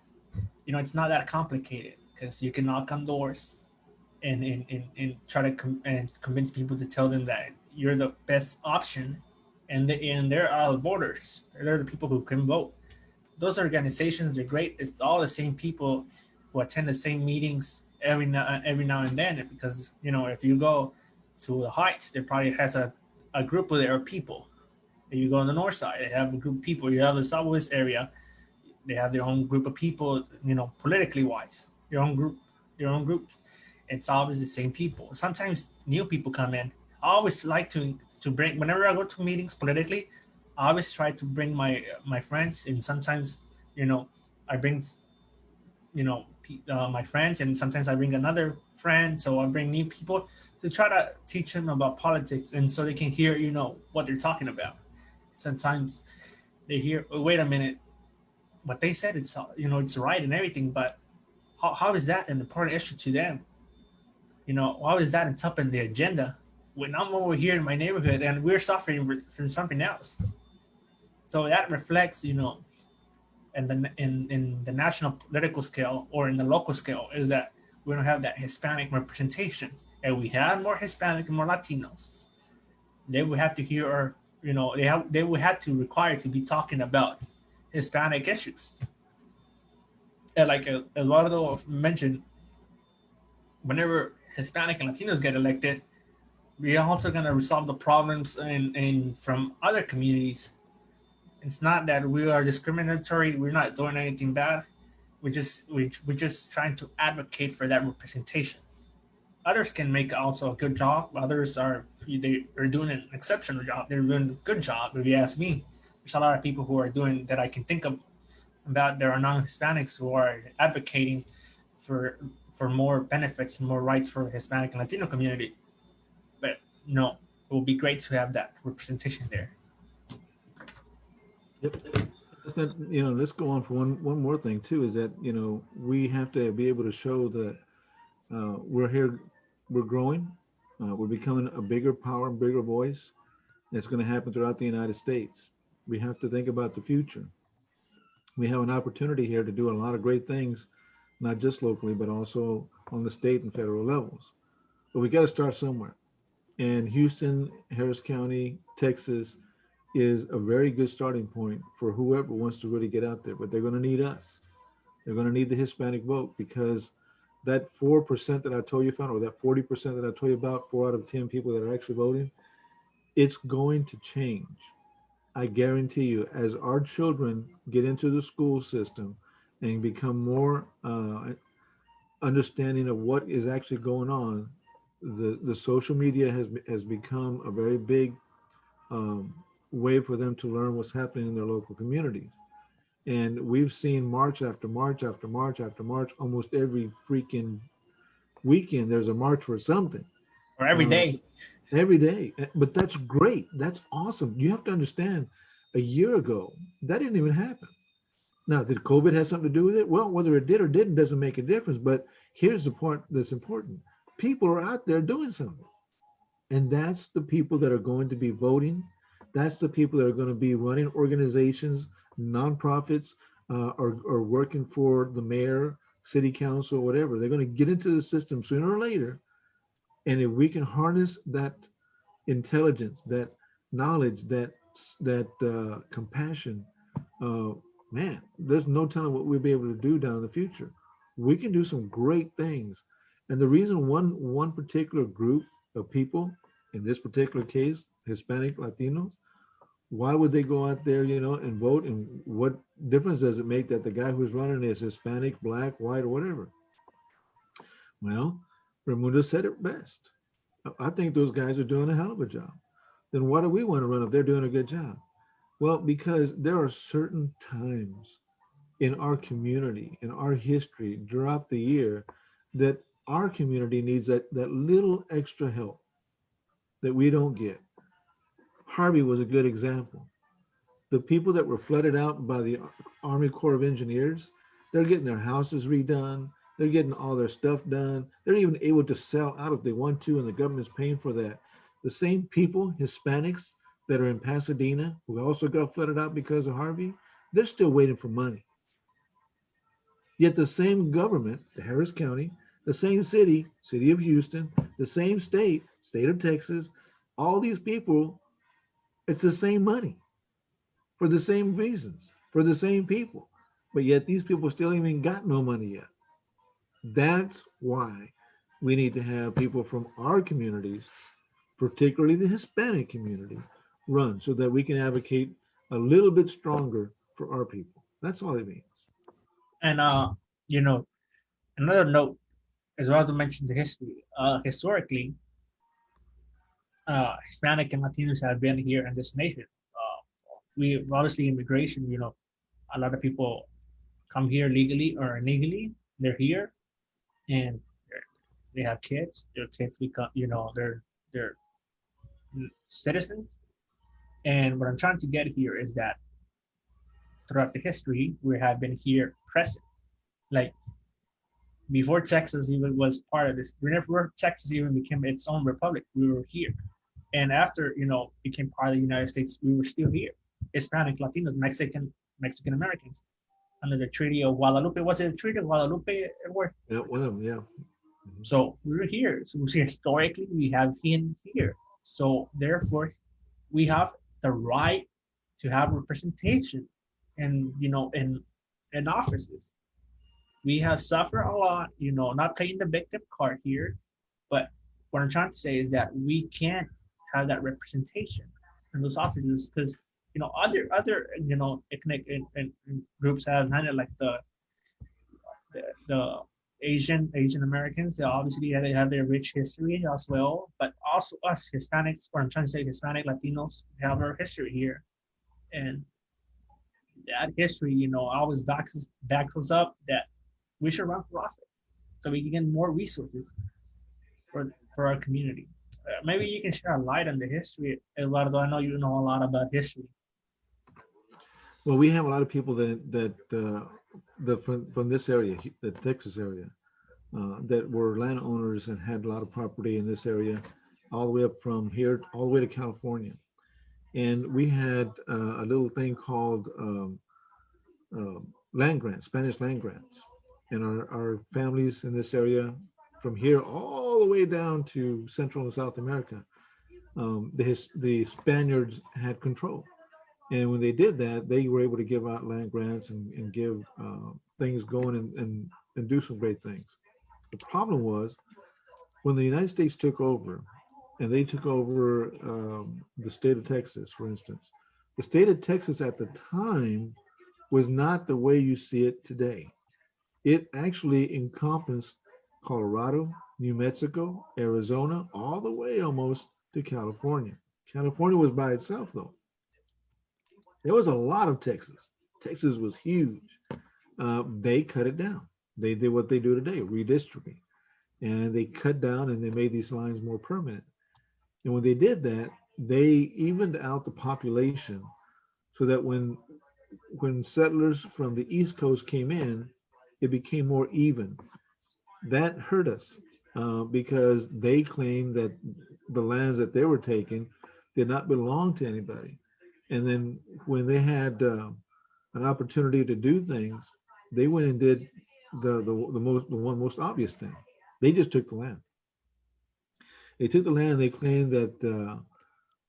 it's not that complicated because you can knock on doors and try to and convince people to tell them that you're the best option, and there are the voters. They're the people who can vote. Those organizations are great. It's all the same people who attend the same meetings every now and then. Because if you go to the Heights, there probably has a group of their people. If you go on the north side, they have a group of people. You have the southwest area, they have their own group of people, politically wise, your own groups. It's always the same people. Sometimes new people come in. I always like to bring, whenever I go to meetings politically, I always try to bring my friends, and sometimes you know I bring my friends, and sometimes I bring another friend. So I bring new people to try to teach them about politics, and so they can hear what they're talking about. Sometimes they hear, oh, wait a minute, what they said, it's right and everything, but how is that an important issue to them? How is that on top of the agenda when I'm over here in my neighborhood and we're suffering from something else? So that reflects, in the national political scale or in the local scale, is that we don't have that Hispanic representation. And we had more Hispanic and more Latinos, they would have to hear, or they would have to require to be talking about Hispanic issues. And like Eduardo mentioned, whenever Hispanic and Latinos get elected, we're also going to resolve the problems in from other communities. It's not that we are discriminatory. We're not doing anything bad. We're just trying to advocate for that representation. Others can make also a good job. Others are doing an exceptional job. They're doing a good job. If you ask me, there's a lot of people who are doing that I can think of about. There are non-Hispanics who are advocating for for more benefits, more rights for the Hispanic and Latino community. But no, it would be great to have that representation there. Yep. Let's go on for one more thing too. Is that we have to be able to show that we're here, we're growing, we're becoming a bigger power, bigger voice. It's going to happen throughout the United States. We have to think about the future. We have an opportunity here to do a lot of great things, not just locally, but also on the state and federal levels. But we got to start somewhere. And Houston, Harris County, Texas is a very good starting point for whoever wants to really get out there. But they're going to need us. They're going to need the Hispanic vote, because that 4% that I told you about, or that 40% that I told you about, 4 out of 10 people that are actually voting, it's going to change. I guarantee you, as our children get into the school system and become more understanding of what is actually going on, the social media has become a very big um, way for them to learn what's happening in their local communities. And we've seen march after march after march after march. Almost every freaking weekend, there's a march for something. or every Uh, day. every day. But that's great. That's awesome. You have to understand, a year ago, that didn't even happen. Now, did COVID have something to do with it? Well, whether it did or didn't doesn't make a difference. But here's the part that's important: people are out there doing something. And that's the people that are going to be voting. That's the people that are going to be running organizations, nonprofits, or working for the mayor, city council, whatever. They're going to get into the system sooner or later. And if we can harness that intelligence, that knowledge, that compassion, uh, man, there's no telling what we'll be able to do down in the future. We can do some great things. And the reason one particular group of people, in this particular case, Hispanic Latinos, why would they go out there, and vote? And what difference does it make that the guy who's running is Hispanic, black, white, or whatever? Well, Raimundo said it best. I think those guys are doing a hell of a job. Then why do we want to run if they're doing a good job? Well, because there are certain times in our community, in our history throughout the year, that our community needs that little extra help that we don't get. Harvey was a good example. The people that were flooded out by the Army Corps of Engineers, they're getting their houses redone. They're getting all their stuff done. They're even able to sell out if they want to, and the government's paying for that. The same people, Hispanics, that are in Pasadena, who also got flooded out because of Harvey, they're still waiting for money. Yet the same government, the Harris County, the same city, city of Houston, the same state, state of Texas, all these people, it's the same money for the same reasons, for the same people. But yet these people still even got no money yet. That's why we need to have people from our communities, particularly the Hispanic community, run so that we can advocate a little bit stronger for our people. That's all it means. And you know, another note as well to mention the history. Historically, Hispanic and Latinos have been here in this nation. We obviously immigration. A lot of people come here legally or illegally. They're here and they have kids. Their kids become, they're citizens. And what I'm trying to get here is that throughout the history, we have been here present. Like before Texas even was part of this, whenever Texas even became its own republic, we were here. And after, became part of the United States, we were still here. Hispanic, Latinos, Mexican Americans under the Treaty of Guadalupe. Was it the Treaty of Guadalupe, Edward? Yeah, one of them, yeah. So we were here. So historically, we have been here. So therefore, we have the right to have representation and in offices. We have suffered a lot, not playing the victim card here, but what I'm trying to say is that we can't have that representation in those offices because other ethnic and groups have had it like the Asian Americans. They obviously have their rich history as well, but also us Hispanics, or I'm trying to say Hispanic Latinos, we have our history here, and that history, always backs us up that we should run for office so we can get more resources for our community. Maybe you can share a light on the history, Eduardo. I know you know a lot about history. Well, we have a lot of people from this area, the Texas area, that were landowners and had a lot of property in this area, all the way up from here, all the way to California. And we had a little thing called land grants, Spanish land grants. And our families in this area, from here all the way down to Central and South America, the Spaniards had control. And when they did that, they were able to give out land grants and give things going and do some great things. The problem was when the United States took over, and they took over the state of Texas, for instance. The state of Texas at the time was not the way you see it today. It actually encompassed Colorado, New Mexico, Arizona, all the way almost to California. California was by itself, though. There was a lot of Texas. Texas was huge. They cut it down. They did what they do today, redistricting. And they cut down and they made these lines more permanent. And when they did that, they evened out the population so that when settlers from the East Coast came in, it became more even. That hurt us because they claimed that the lands that they were taking did not belong to anybody. And then when they had an opportunity to do things, they went and did the one most obvious thing. They just took the land. They took the land and they claimed that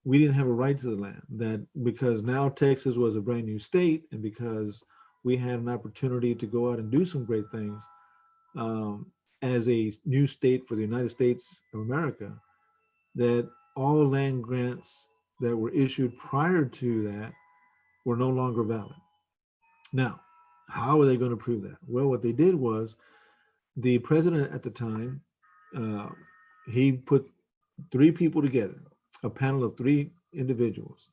we didn't have a right to the land, that because now Texas was a brand new state and because we had an opportunity to go out and do some great things um, as a new state for the United States of America, that all land grants that were issued prior to that were no longer valid. Now, how are they going to prove that? Well, what they did was the president at the time, uh, he put three people together, a panel of three individuals,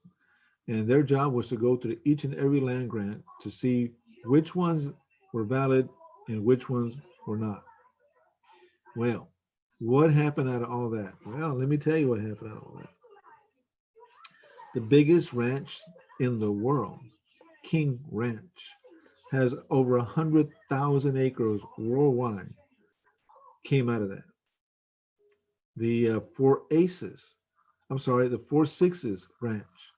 and their job was to go through each and every land grant to see which ones were valid and which ones were not. Well, what happened out of all that? Well, let me tell you what happened out of all that. The biggest ranch in the world, King Ranch, has over 100,000 acres worldwide, came out of that. The Four Aces, I'm sorry, the Four Sixes Ranch,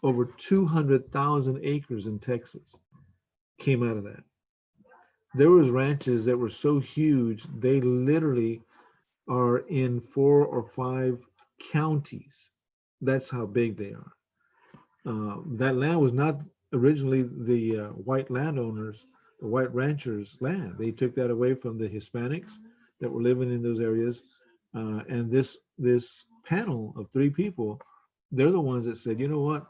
over 200,000 acres in Texas, came out of that. There was ranches that were so huge, they literally are in 4 or 5 counties. That's how big they are. That land was not originally the white landowners, the white ranchers' land. They took that away from the Hispanics that were living in those areas. And this panel of three people, they're the ones that said, you know what,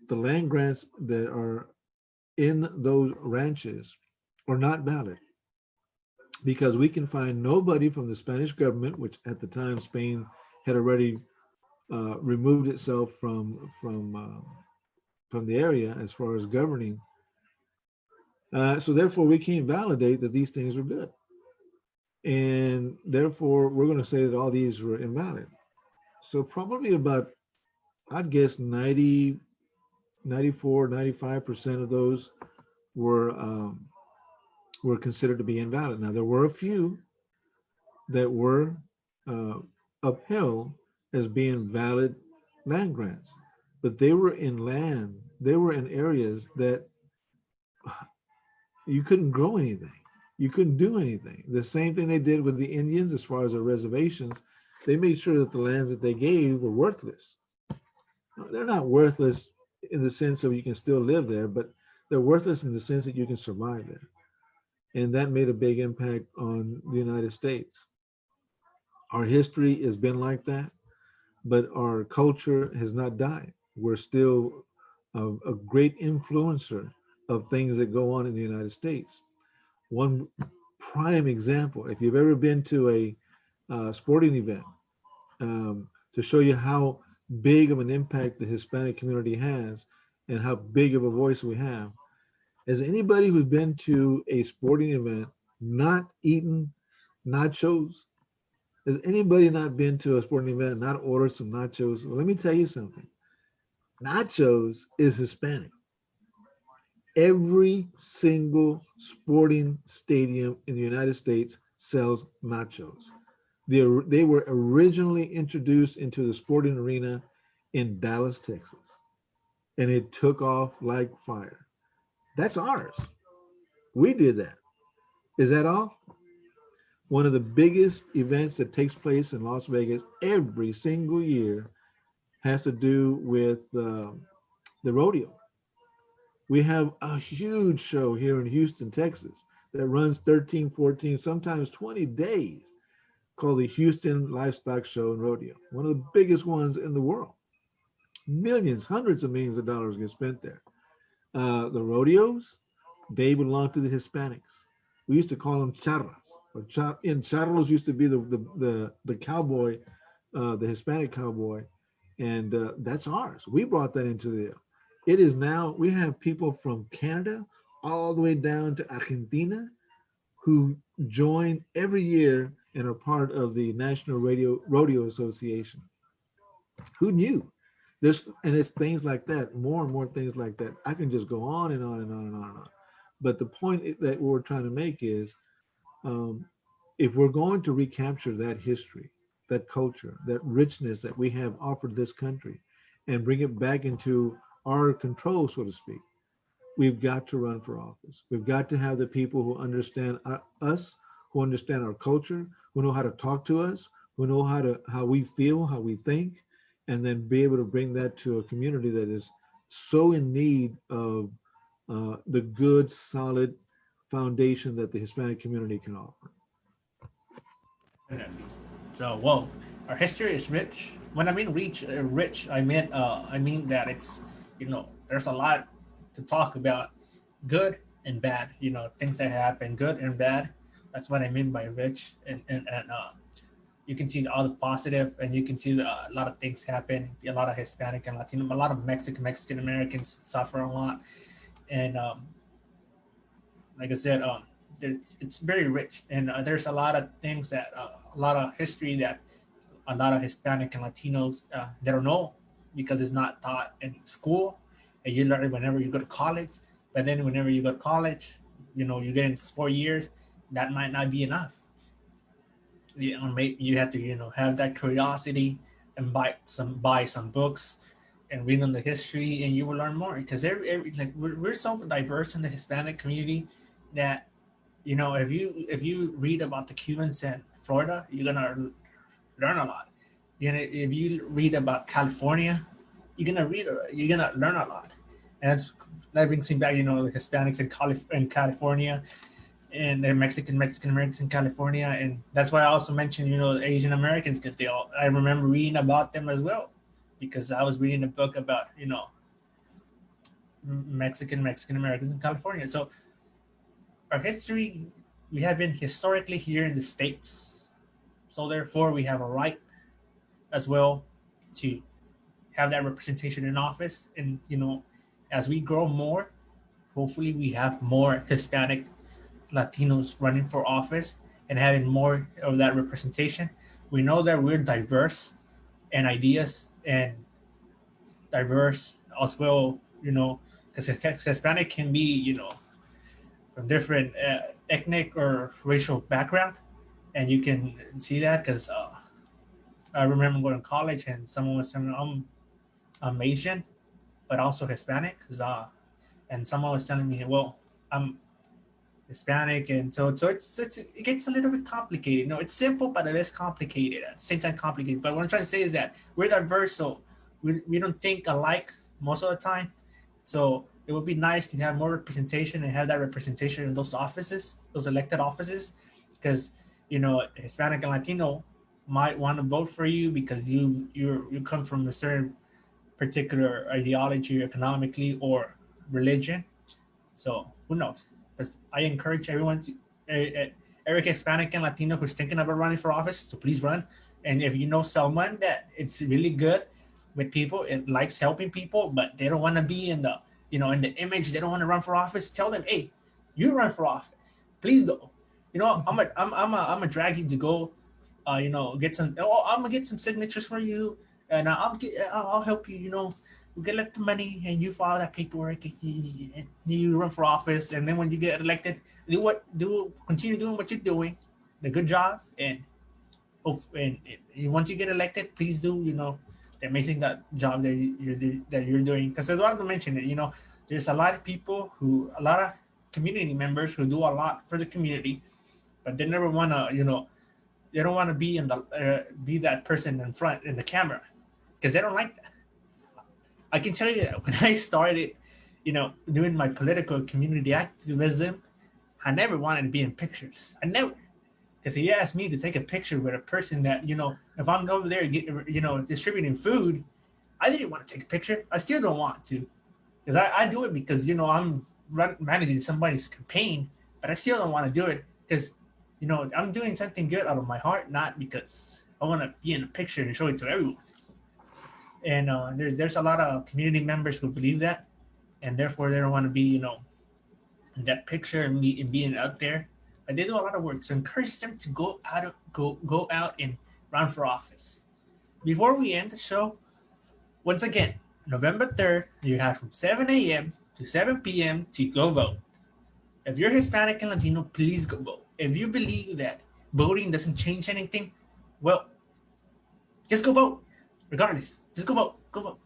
the land grants that are in those ranches are not valid because we can find nobody from the Spanish government, which at the time Spain had already removed itself from the area as far as governing. So therefore, we can't validate that these things are good, and therefore we're going to say that all these were invalid. So probably about, I'd guess 90, 94, 95% of those were were considered to be invalid. Now there were a few that were uh, upheld as being valid land grants, but they were in areas that you couldn't grow anything. You couldn't do anything. The same thing they did with the Indians as far as their reservations. They made sure that the lands that they gave were worthless. They're not worthless in the sense of you can still live there, but they're worthless in the sense that you can survive there. And that made a big impact on the United States. Our history has been like that, but our culture has not died. We're still a great influencer of things that go on in the United States. One prime example, if you've ever been to a sporting event, to show you how big of an impact the Hispanic community has and how big of a voice we have. Has anybody who's been to a sporting event not eaten nachos? Has anybody not been to a sporting event and not ordered some nachos? Well, let me tell you something. Nachos is Hispanic. Every single sporting stadium in the United States sells nachos. They were originally introduced into the sporting arena in Dallas, Texas. and it took off like fire. That's ours. We did that. Is that all? One of the biggest events that takes place in Las Vegas every single year has to do with the rodeo. We have a huge show here in Houston, Texas, that runs 13, 14, sometimes 20 days, called the Houston Livestock Show and Rodeo, one of the biggest ones in the world. Millions, hundreds of millions of dollars get spent there. The rodeos, they belong to the Hispanics. We used to call them charras. And charros used to be the cowboy, the Hispanic cowboy, and that's ours. We brought that into the. It is now we have people from Canada all the way down to Argentina who join every year and are part of the National Radio Rodeo Association. Who knew? And it's things like that, more and more things like that. I can just go on and on and on and on and on. But the point that we're trying to make is, um, if we're going to recapture that history, that culture, that richness that we have offered this country, and bring it back into our control, so to speak, we've got to run for office. We've got to have the people who understand us, who understand our culture, who know how to talk to us, who know how we feel, how we think, and then be able to bring that to a community that is so in need of the good, solid foundation that the Hispanic community can offer. Definitely. So, whoa, our history is rich. When I mean rich, I mean that it's, there's a lot to talk about, good and bad. Things that happen, good and bad. That's what I mean by rich, and you can see all the positive, and you can see a lot of things happen. A lot of Hispanic and Latino, a lot of Mexican Americans suffer a lot, and like I said, it's very rich, and there's a lot of things that a lot of history that a lot of Hispanic and Latinos they don't know because it's not taught in school, and you learn it whenever you go to college. But then whenever you go to college, you get into 4 years, that might not be enough. Maybe you have to have that curiosity and buy some books and read on the history, and you will learn more because like we're so diverse in the Hispanic community that if you read about the Cubans in Florida, you're gonna learn a lot. If you read about California, you're gonna learn a lot, and that brings me back. The Hispanics in California, and the Mexican Americans in California, and that's why I also mentioned the Asian Americans because I remember reading about them as well, because I was reading a book about Mexican Americans in California. So our history, we have been historically here in the States, so therefore we have a right as well to have that representation in office, and as we grow more, hopefully we have more Hispanic Latinos running for office and having more of that representation. We know that we're diverse in ideas and diverse as well, because Hispanic can be, from different ethnic or racial background. And you can see that because I remember going to college and someone was telling me I'm Asian, but also Hispanic. And someone was telling me, well, I'm Hispanic, and so it gets a little bit complicated. It's simple, but it is complicated at the same time complicated. But what I'm trying to say is that we're diverse, so we don't think alike most of the time. So it would be nice to have more representation and have that representation in those offices, those elected offices, because Hispanic and Latino might want to vote for you because you come from a certain particular ideology, economically or religion. So who knows? But I encourage everyone to, every Hispanic and Latino who's thinking about running for office to please run. And if you know someone that it's really good with people, it likes helping people, but they don't want to be in the image, they don't want to run for office, tell them, hey, you run for office. Please go. I'm a drag you to go, get some. Oh, I'm gonna get some signatures for you, and I'll help you. You get elected money, and you file that paperwork, and you run for office, and then when you get elected, continue doing what you're doing, the good job, and once you get elected, please do the amazing job that you're doing. Because Eduardo mentioned it, there's a lot of people a lot of community members who do a lot for the community, but they never want to, they don't want to be that person in front in the camera because they don't like that. I can tell you that when I started, doing my political community activism, I never wanted to be in pictures. I never, because he asked me to take a picture with a person that, if I'm over there, distributing food, I didn't want to take a picture. I still don't want to, because I do it because, I'm managing somebody's campaign, but I still don't want to do it because, I'm doing something good out of my heart, not because I want to be in a picture and show it to everyone. And there's a lot of community members who believe that, and therefore they don't want to be, in that picture and being out there. But they do a lot of work, so encourage them to go out and run for office. Before we end the show, once again, November 3rd, you have from 7 a.m. to 7 p.m. to go vote. If you're Hispanic and Latino, please go vote. If you believe that voting doesn't change anything, well, just go vote. Regardless, just go vote. Go vote.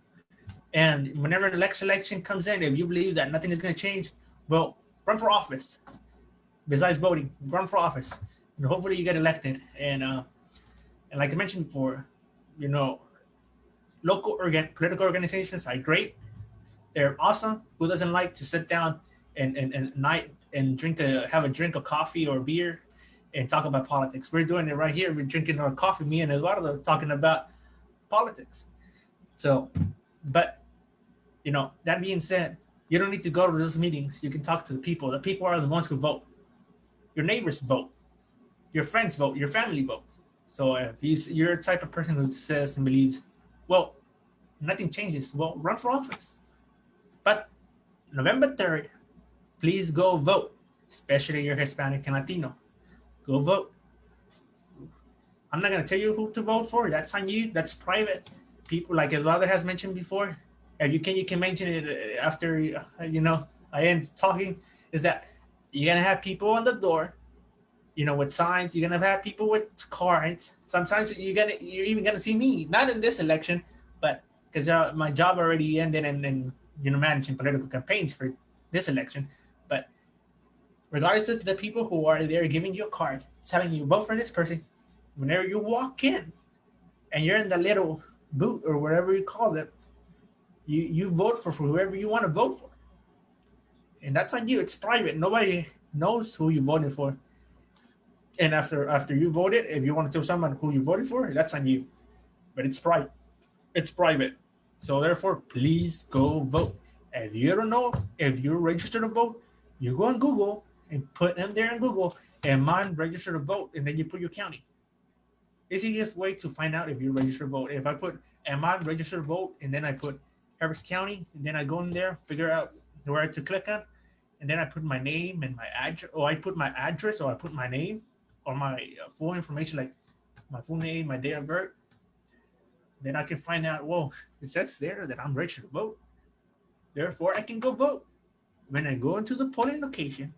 And whenever the next election comes in, if you believe that nothing is going to change, well, run for office. Besides voting, run for office. And hopefully you get elected. And like I mentioned before, you know, political organizations are great. They're awesome. Who doesn't like to sit down and night and have a drink of coffee or beer and talk about politics? We're doing it right here. We're drinking our coffee. Me and Eduardo talking about politics. So, but that being said, you don't need to go to those meetings. You can talk to the people. The people are the ones who vote. Your neighbors vote. Your friends vote. Your family votes. So if you're a type of person who says and believes, well, nothing changes, well, run for office. But November 3rd, please go vote, especially if you're Hispanic and Latino. Go vote. I'm not going to tell you who to vote for. That's on you. That's private. People, like Eduardo has mentioned before, if you can mention it after, I end talking, is that you're going to have people on the door, with signs. You're going to have people with cards. Sometimes you're even going to see me, not in this election, but because my job already ended and managing political campaigns for this election. But regardless of the people who are there giving you a card, telling you vote for this person, whenever you walk in and you're in the little booth or whatever you call it, you vote for whoever you want to vote for. And that's on you. It's private. Nobody knows who you voted for. And after you voted, if you want to tell someone who you voted for, that's on you. But it's private. It's private. So therefore, please go vote. If you don't know, if you're registered to vote, you go on Google and put them there in Google and mine register to vote, and then you put your county. It's the easiest way to find out if you're registered to vote. If I put am I registered to vote, and then I put Harris County, and then I go in there, figure out where to click on, and then I put my name and my address, or I put my address, or I put my name, or my full information, like my full name, my date of birth. Then I can find out, well, it says there that I'm registered to vote. Therefore, I can go vote. When I go into the polling location,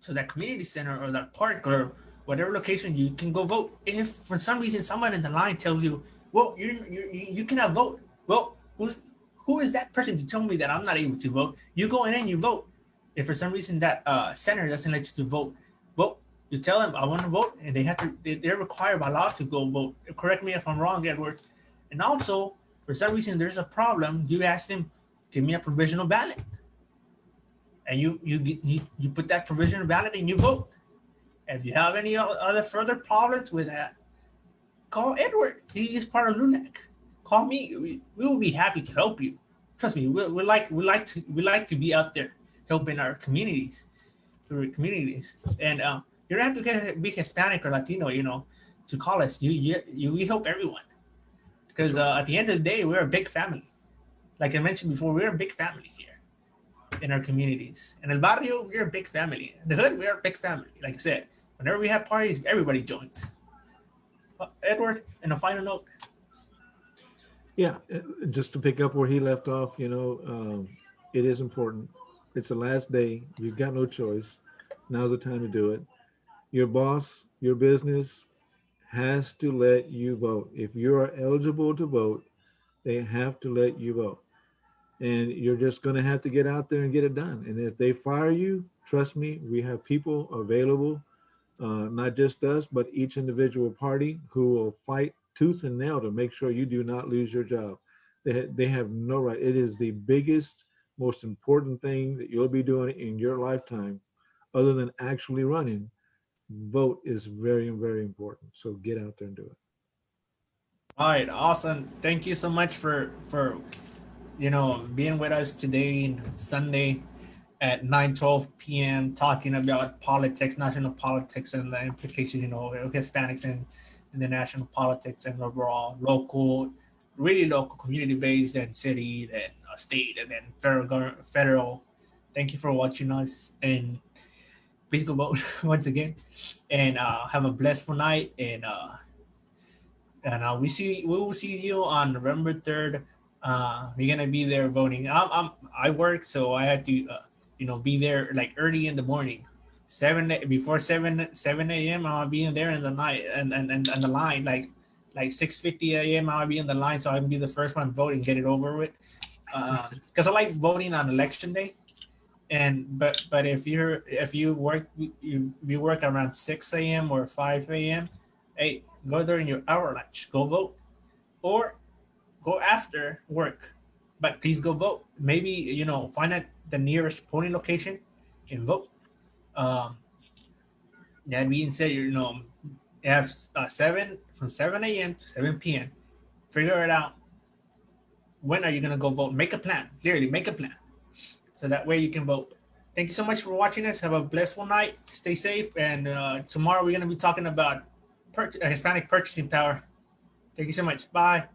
to that community center or that park or whatever location, you can go vote. If for some reason someone in the line tells you, well, you cannot vote, well, who is that person to tell me that I'm not able to vote? You go in and you vote. If for some reason that center doesn't let you to vote, well, you tell them I want to vote, and they're required by law to go vote. Correct me if I'm wrong, Edward. And also, for some reason there's a problem, you ask them, give me a provisional ballot, and you put that provisional ballot and you vote. If you have any other further problems with that, call Edward. He is part of LULAC. Call me. We will be happy to help you. Trust me. We like to be out there helping our communities, and you don't have to be Hispanic or Latino, to call us. We help everyone, because at the end of the day, we're a big family. Like I mentioned before, we're a big family here in our communities. In El Barrio, we're a big family. In the hood, we're a big family. Like I said, whenever we have parties, everybody joins. Edward, and a final note. Yeah, just to pick up where he left off, it is important. It's the last day. You've got no choice. Now's the time to do it. Your boss, your business has to let you vote. If you are eligible to vote, They have to let you vote. And you're just going to have to get out there and get it done. And if they fire you, trust me, we have people available, not just us, but each individual party who will fight tooth and nail to make sure you do not lose your job. They have no right. It is the biggest, most important thing that you'll be doing in your lifetime, other than actually running. Vote is very, very important. So get out there and do it. All right, awesome. Thank you so much for being with us today, Sunday at 9:12 p.m. talking about politics, national politics, and the implications, of Hispanics in the national politics and overall local, really local, community based, and city, and state, and then federal government, federal. Thank you for watching us, and please go vote once again, and have a blessful night, and we will see you on November 3rd. We're gonna be there voting. I work, so I had to be there like early in the morning, before seven a.m. I'll be in there in the night, and the line like 6:50 a.m. I'll be in the line, so I can be the first one voting, get it over with. Because I like voting on election day. But if you work around 6 a.m. or 5 a.m., hey, go during your hour lunch, go vote, or go after work, but please go vote. Maybe find out the nearest polling location and vote. um that being said, you have 7 a.m. to 7 p.m. Figure it out. When are you going to go vote? Make a plan. Literally make a plan, so that way you can vote. Thank you so much for watching us. Have a blissful night. Stay safe. And tomorrow we're going to be talking about Hispanic purchasing power. Thank you so much. Bye.